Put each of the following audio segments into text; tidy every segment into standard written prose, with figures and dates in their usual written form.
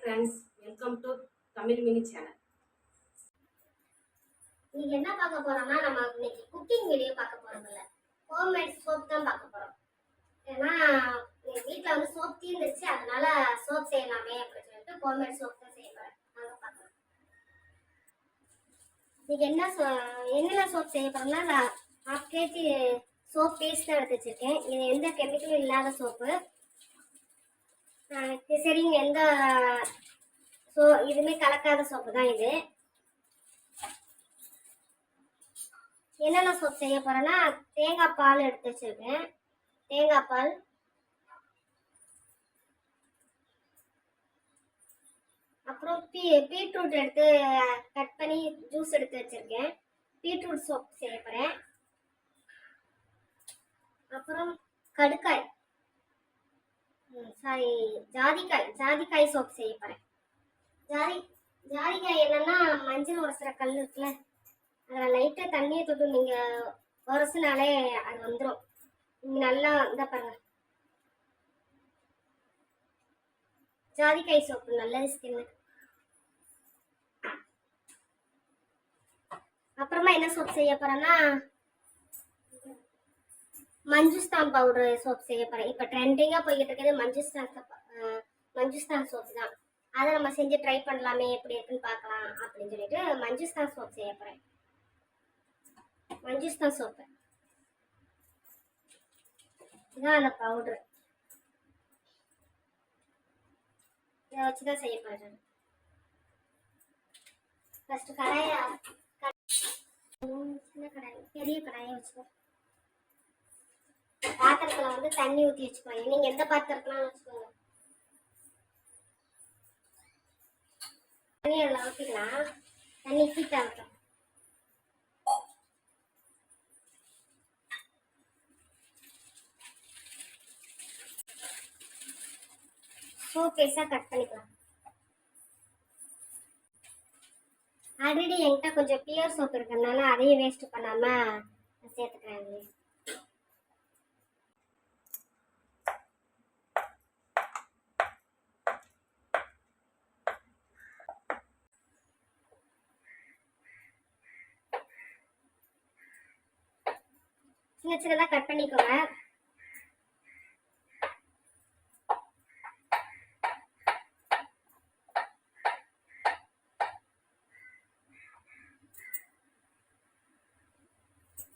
Friends, welcome to Tamil mini channel. இன்னைக்கு என்ன பார்க்க போறோம்னா, நம்ம இன்னைக்கு குக்கிங் வீடியோ பார்க்க போறோம் இல்ல, ஹோம்மேட் சோப் தான் பார்க்க போறோம். ஏன்னா வீட்டில் வந்து சோப் தீர்ந்துச்சு, அதனால சோப் செய்யலாமே அப்படின்னு சொல்லிட்டு ஹோம்மேட் சோப் தான் செய்ய போறேன். நாங்கள் பார்க்கலாம். இன்னைக்கு என்னென்ன சோப் செய்ய போறோம்னா, நான் 1/2 kg சோப் பேஸ்ட் தான் எடுத்து வச்சிருக்கேன். இது எந்த கெமிக்கலும் இல்லாத சோப்பு. சரிங்க, எந்த இதுவுமே கலக்காத சோப்பு தான் இது. என்னென்ன சோப் செய்ய போறேன்னா, தேங்காய் பால் எடுத்து வச்சிருக்கேன். தேங்காய் பால், அப்புறம் பீட்ரூட் எடுத்து கட் பண்ணி ஜூஸ் எடுத்து வச்சிருக்கேன். பீட்ரூட் சோப் செய்ய போறேன். அப்புறம் கடுக்காய், ஜாதிக்காய் சோப் செய்ய போறேன். ஜாதிக்காய் என்னன்னா, மஞ்சள் உரசுற கல் இருக்குல்ல, அதில் லைட்டாக தண்ணியை தொட்டு நீங்கள் உரசுனாலே அது வந்துடும். நீங்கள் நல்லா இந்த பாருங்க, ஜாதிக்காய் சோப்பு நல்லது ஸ்கின்னு. அப்புறமா என்ன சோப் செய்ய போறேன்னா, மஞ்சுஸ்தான் பவுடர் சோப் செய்ய போறேன். இப்போ ட்ரெண்டிங்காக போய்கிட்டு இருக்கிறது மஞ்சுஸ்தான் சோப் தான். அதை நம்ம செஞ்சு ட்ரை பண்ணலாமே, எப்படி இருக்குன்னு பார்க்கலாம் அப்படின்னு சொல்லிட்டு மஞ்சுஸ்தான் சோப் செய்ய போறேன். மஞ்சுஸ்தான் சோப்பு இதான் அந்த பவுடர். இதை வச்சுதான் செய்ய போறேன். ஃபர்ஸ்ட் சின்ன கடாய், பெரிய கடாயை வச்சுக்கோ. பாத்திரத்துல வந்து தண்ணி ஊற்றி வச்சுக்கோங்க. நீங்க எந்த பாத்திரத்துலாம் வச்சுக்கோங்க. தண்ணி அதில் ஊற்றிக்கலாம். தண்ணி ஹீட் ஆகட்டும். சோப் பீஸாக கட் பண்ணிக்கலாம். ஆல்ரெடி என்கிட்ட கொஞ்சம் பியர் சோப் இருக்கிறதுனால அதையும் வேஸ்ட் பண்ணாம சேர்த்துக்கிறேன். சின்ன சின்னதாக கட் பண்ணிக்கோங்க.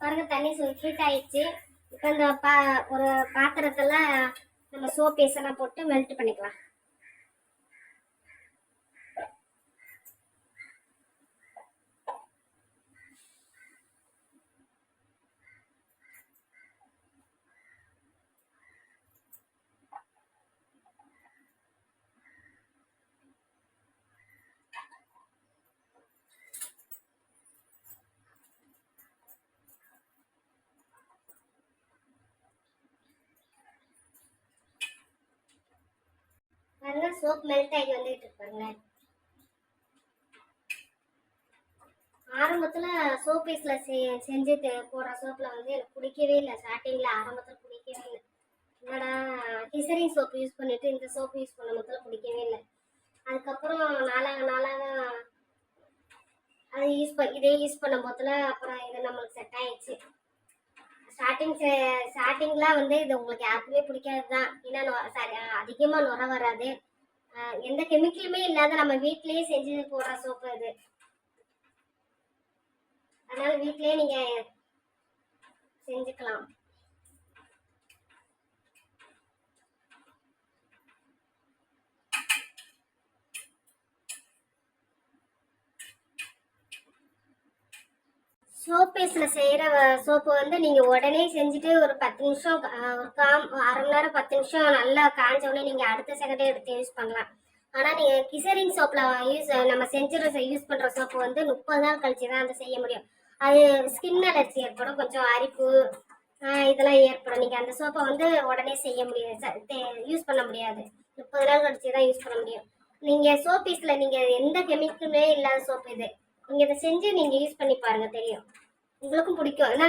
பாருங்க, தண்ணி ஹீட் ஆயிடுச்சு. இப்போ இந்த ஒரு பாத்திரத்துல நம்ம சோப் பீஸ் எல்லாம் போட்டு மெல்ட் பண்ணிக்கலாம். பாருங்க, சோப் மெல்ட் ஆகி வந்துட்டு இருப்பாங்க. ஆரம்பத்துல சோப் பீஸ்ல செஞ்சு போடுற சோப்ல வந்து எனக்கு பிடிக்கவே இல்லை. ஸ்டார்டிங்ல ஆரம்பத்துல பிடிக்கவே இல்லை. என்னடா கிசரிங் சோப் யூஸ் பண்ணிட்டு இந்த சோப் யூஸ் பண்ண முதல்ல பிடிக்கவே இல்லை. அதுக்கப்புறம் நாளாக அதை இதே யூஸ் பண்ண போதுல அப்புறம் இது நம்மளுக்கு செட் ஆயிடுச்சு. ஸ்டார்டிங்லாம் வந்து இது உங்களுக்கு யாருக்குமே பிடிக்காது தான். ஏன்னா அதிகமாக நுர வராது. எந்த கெமிக்கலுமே இல்லாத நம்ம வீட்லயே செஞ்சு போடுற சோப்பு இது. அதனால வீட்லயே நீங்க செஞ்சுக்கலாம். சோப் பீஸில் செய்கிற சோப்பு வந்து நீங்கள் உடனே செஞ்சுட்டு ஒரு 10 நிமிஷம், ஒரு அரை மணி நேரம் 10 நிமிஷம் நல்லா காஞ்ச உடனே நீங்கள் அடுத்த செகண்டே எடுத்து யூஸ் பண்ணலாம். ஆனால் நீங்கள் கிசரிங் சோப்பில் நம்ம யூஸ் பண்ணுற சோப்பு வந்து 30 நாள் கழிச்சு தான் அதை செய்ய முடியும். அது ஸ்கின் அலர்ஜி ஏற்படும், கொஞ்சம் அரிப்பு இதெல்லாம் ஏற்படும். நீங்கள் அந்த சோப்பை வந்து உடனே செய்ய முடியாது, யூஸ் பண்ண முடியாது. 30 நாள் கழிச்சு தான் யூஸ் பண்ண முடியும். நீங்கள் சோப் பீஸில் நீங்கள் எந்த கெமிக்கலுமே இல்லாத சோப்பு இது. நீங்க இதை செஞ்சு நீங்க யூஸ் பண்ணி பாருங்க, தெரியும், உங்களுக்கும் பிடிக்கும். ஏன்னா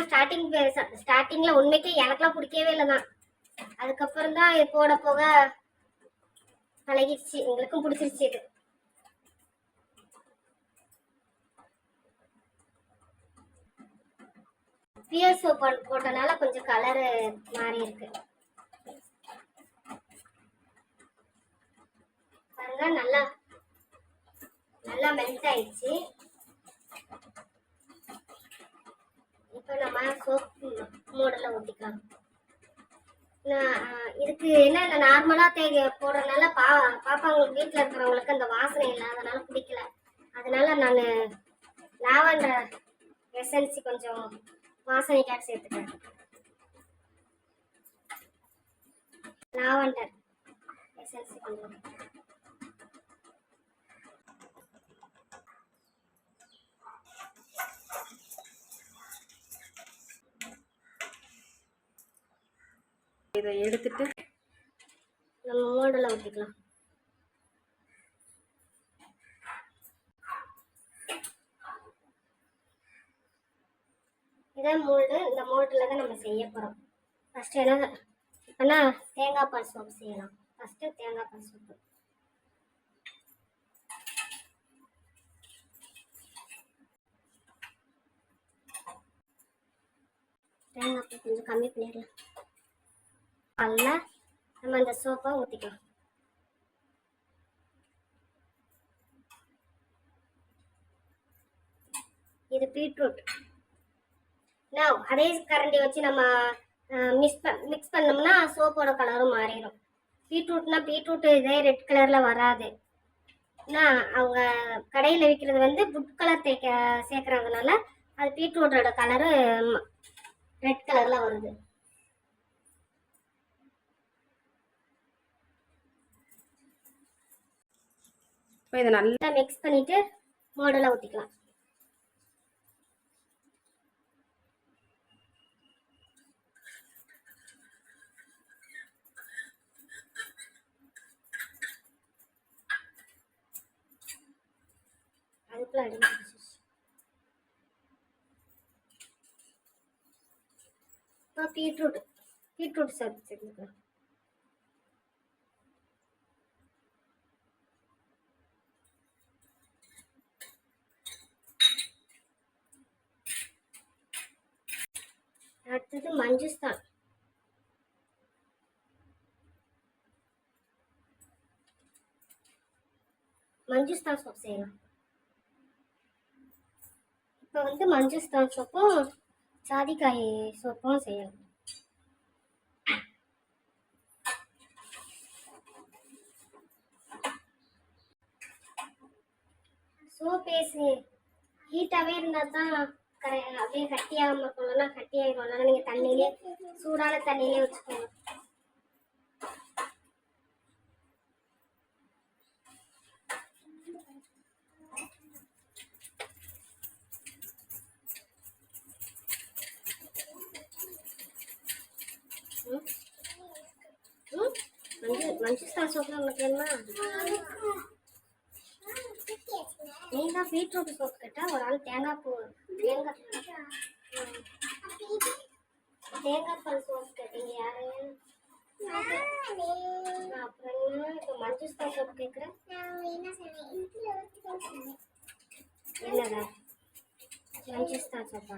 ஸ்டார்டிங்ல உண்மைக்கே எனக்கெல்லாம் பிடிக்கவே இல்லை தான். அதுக்கப்புறம் தான் போக பழகிடுச்சு, எங்களுக்கும் பிடிச்சிருச்சு இது. பியர் சோப் போட்டனால கொஞ்சம் கலரு மாறி இருக்கு பாருங்க. நல்லா நல்லா மெல்ட் ஆயிடுச்சு. இப்போ நம்ம சோப் மூடல ஊற்றிக்கலாம். இதுக்கு என்ன நார்மலா போடுறதுனால பாப்பாங்களுக்கு வீட்டில் இருக்கிறவங்களுக்கு அந்த வாசனை இல்லை, அதனால பிடிக்கல. அதனால நான் லாவெண்டர் எசன்ஸ் கொஞ்சம் வாசனைக்காக சேர்த்துக்கிறேன். லாவெண்டர் எசன்ஸ் கொஞ்சம். இதை எடுத்துட்டு நம்ம மோடல ஊற்றிக்கலாம். இதான் மோல்டு. இந்த மோல்டில் தான் நம்ம செய்ய போகிறோம். ஃபஸ்ட்டு என்ன தேங்காய் பால் சோப்பு செய்யலாம். ஃபஸ்ட்டு தேங்காய் பால் சோப்பு. தேங்காய் பால் கொஞ்சம் கம்மி பண்ணிடலாம். பாலில் நம்ம அந்த சோப்பை ஊற்றிக்கலாம். இது பீட்ரூட். அதே கரண்டி வச்சு நம்ம மிக்ஸ் பண்ணோம்னா சோப்போட கலரும் மாறிடும். பீட்ரூட் இதே ரெட் கலரில் வராது. அவங்க கடையில் விற்கிறது ஃபுட் கலர் சேர்க்கறதுனால அது பீட்ரூட்டோட கலரு ரெட் கலரில் வருது. இப்போ இதை நல்லா மிக்ஸ் பண்ணிவிட்டு மோடலை ஊற்றிக்கலாம். அதுக்குள்ள இப்போ பீட்ரூட் சேர்த்துக்கலாம். அடுத்தது மஞ்சுஸ்தான். மஞ்சுஸ்தான் சோப் செய்யலாம். இப்போ மஞ்சுஸ்தான் சோப்பும் சாதிக்காய் சோப்பும் செய்யலாம். சோப்பேஸ் ஹீட்டாகவே இருந்தால் தான் அப்படியே கட்டியாகாம இருக்கணும்னா கட்டியாகிடும். நீங்கள் தண்ணியிலே சூடான தண்ணியிலே வச்சுக்கணும். மஞ்சுஸ்தான் சோப்பு உங்களுக்கு வேணுமா? நீ தான் பீட்ரூட் சோப் கேட்டா, ஒரு ஆள் தேங்காய் பால் சோப் கேட்டீங்க. யாரு? அப்புறம் இப்போ மஞ்சுஸ்தான் சோப் கேட்குறேன். என்னடா மஞ்சுஸ்தான் சோப்பா?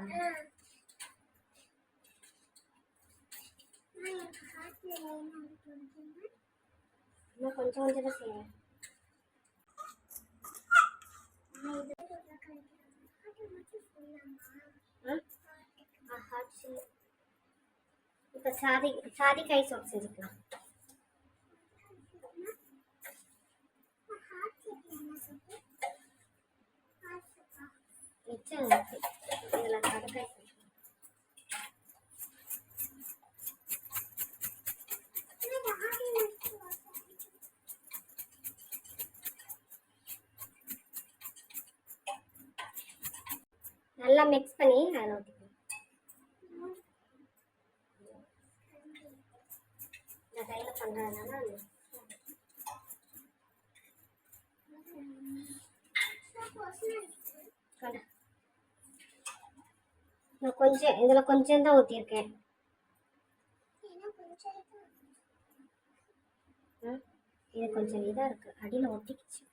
இன்னும் கொஞ்சம் கொஞ்சம் தான் செய்வேன். இப்போ சாதிக்காய் சோப் செஞ்சுக்கலாம். மிச்சம் இதில் கடுக்காய் நல்லா மிக்ஸ் பண்ணி அதில் ஊற்றிக்கணும். இந்த கையில் பண்ணுறதுனால நான் கொஞ்சம் இதில் கொஞ்சம் தான் ஊற்றிருக்கேன். இது கொஞ்சம் இதாக இருக்குது, அடியில் ஒட்டிக்கிச்சு.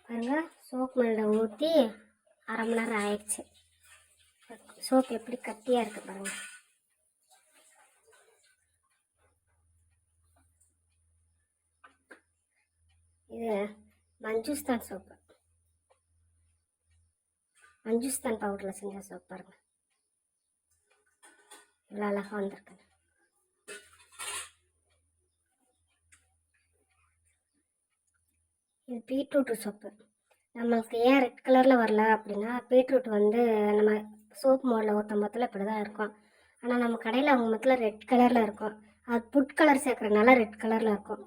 பாருங்க, சோப் மேலே ஊற்றி 1/2 மணி நேரம் ஆயிடுச்சு. சோப் எப்படி கட்டியாக இருக்குது பாருங்க. இது மஞ்சுஸ்தான் சோப்பு, மஞ்சுஸ்தான் பவுடரில் செஞ்ச சோப் பாருங்க, இவ்வளோ அழகாக வந்திருக்கு. இது பீட்ரூட் சோப்பு. நம்மளுக்கு ஏன் ரெட் கலரில் வரல அப்படின்னா, பீட்ரூட் வந்து நம்ம சோப் மோடில் ஊற்றும் போதில் இப்படி தான் இருக்கும். ஆனால் நம்ம கடையில் அவங்க மொத்தத்தில் ரெட் கலரில் இருக்கும். அது ஃபுட் கலர் சேர்க்குறதுனால ரெட் கலரில் இருக்கும்.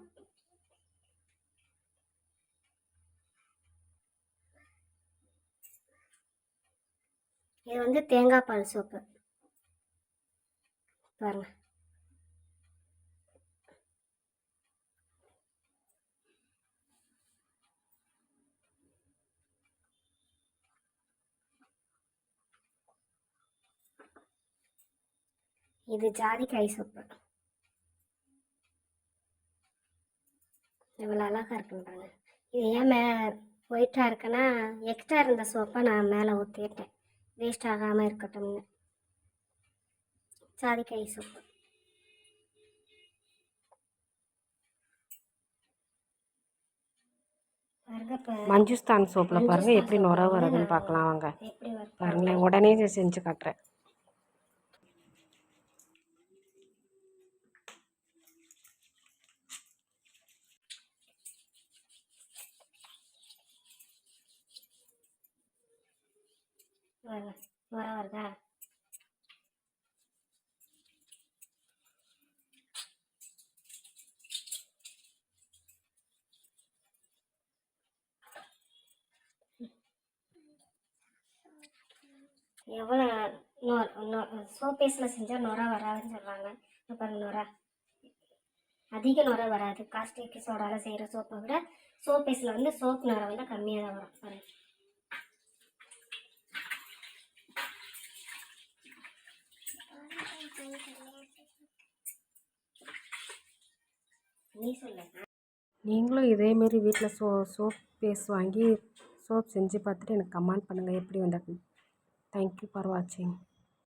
இது வந்து தேங்காய் பால் சோப்பு பாருங்க. இது ஜாதிக்காய் சோப்பு, இவ்வளோ அழகாக இருக்குன்னு பாருங்க. இது ஏன் ஒயிட்டாக இருக்குன்னா, எக்ஸ்ட்ரா இருந்த சோப்பை நான் மேலே ஊற்றிட்டேன், வேஸ்ட் ஆகாமல் இருக்கட்டும்னு. ஜாதிக்காய் சோப்பு மஞ்சுஸ்தான் சோப்பில் பாருங்கள் எப்படி நுர வருதுன்னு பார்க்கலாம் வாங்க. பாருங்களேன், உடனே செஞ்சு காட்டுறேன். நுர வருதா? எவ்வளோ சோப் பேஸில் செஞ்சால் நுர வராதுன்னு சொல்கிறாங்க. அப்புறம் நுர அதிக நுர வராது. காஸ்டிக் சோடாவில் செய்கிற சோப்பை விட சோப் பேஸில் வந்து சோப் நுர வந்து கம்மியாக தான் வரும். பாருங்க, நீ சொல்ல. நீங்களும் இதேமாரி வீட்டில் சோப் பேஸ்ட் வாங்கி சோப் செஞ்சு பார்த்துட்டு எனக்கு கமெண்ட் பண்ணுங்கள் எப்படி வந்திருக்கு. தேங்க்யூ ஃபார் வாட்சிங்.